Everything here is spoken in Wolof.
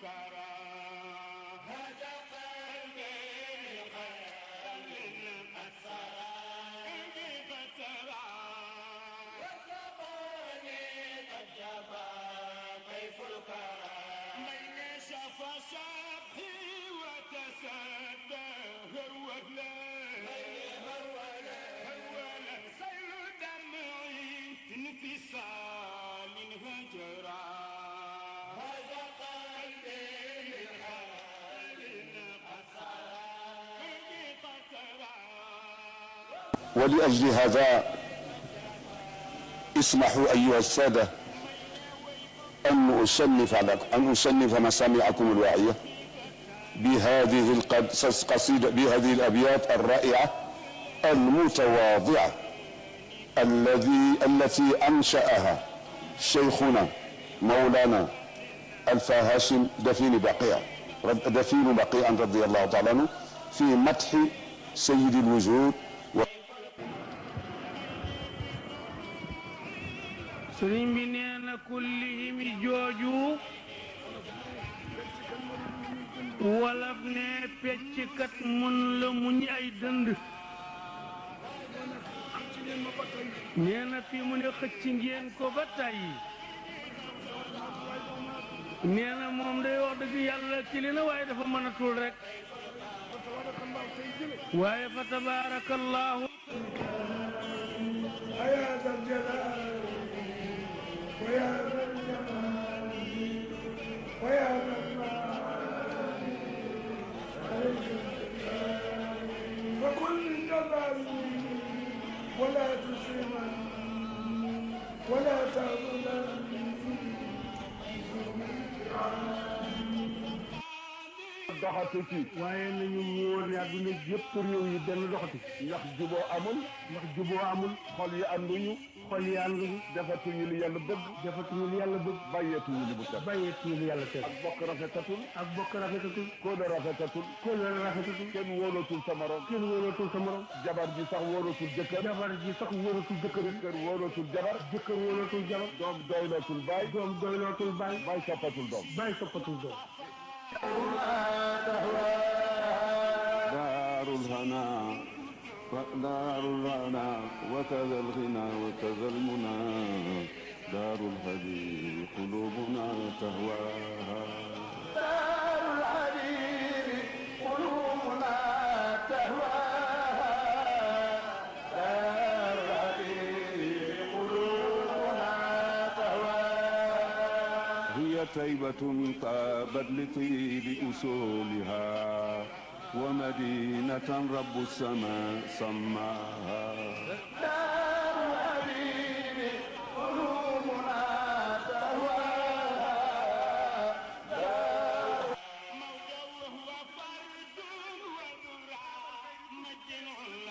الكرى هذا قلبي لقلب الثرى فترى وصفاني قد جفا كيف الكرى من شفى شبحي وتسدى هرولا سيل دمعي انفصال هجرا هذا قلبي لقلب قسرا ولأجل هذا اسمحوا أيها السادة أن أصنف مسامعكم الواعية بهذه القصيدة، بهذه الأبيات الرائعة المتواضعة التي أنشأها شيخنا مولانا الفا هاشم دفين بقيع رضي الله تعالى عنه في مدح سيد الوجود. sëriñ bi nee na kullihim jooju wolof ne pecckat mën la muñ ay dënd nee na fii mu ne xëcc ngeen ko ba tàyyi nee na moom day wax dëgg yàlla ci li na waaye dafa mënatul rek waaye fa tabarakallahu ويا ذا الجمال ويا ذا المال عليك السلام فكل جبل ولا تسلمن ولا تأذلن doxatu ci waaye nañu wóor ne àdduna yëpp réew yi benn doxatu ndax juboo amul, ndax juboo amul xol yi ànduñu, xol yi ànduñu defatuñu li yàlla bëgg, defatuñu li yàlla bëgg bàyyeetuñu li bu kat, bàyyeetuñu li yàlla teg ak bokk rafetatul, ak bokk rafetatul kóola rafetatul, kóllëre rafetatul kenn wóolatul sa morom, kenn wóolatul sa morom jabar ji sax wóolatul jëkkër, jabar ji sax wóolatul jëkkër jëkkër wóolatul jabar, jëkkër wóolatul jabar doom doylootul baay, doom doylootul baay baay soppatul doom. baay soppatul doom دار الهنا وكذا الغنى وكذا المنى دار الحبيب قلوبنا تهواها دار الحبيب قلوبنا تهواها دار الحبيب قلوبنا تهواها هي طيبة طابت لطيب أصولها ومدينة رب السماء سماها دار الحبيب قلوبنا تهواها موجه وهو فرد ودرع مجنون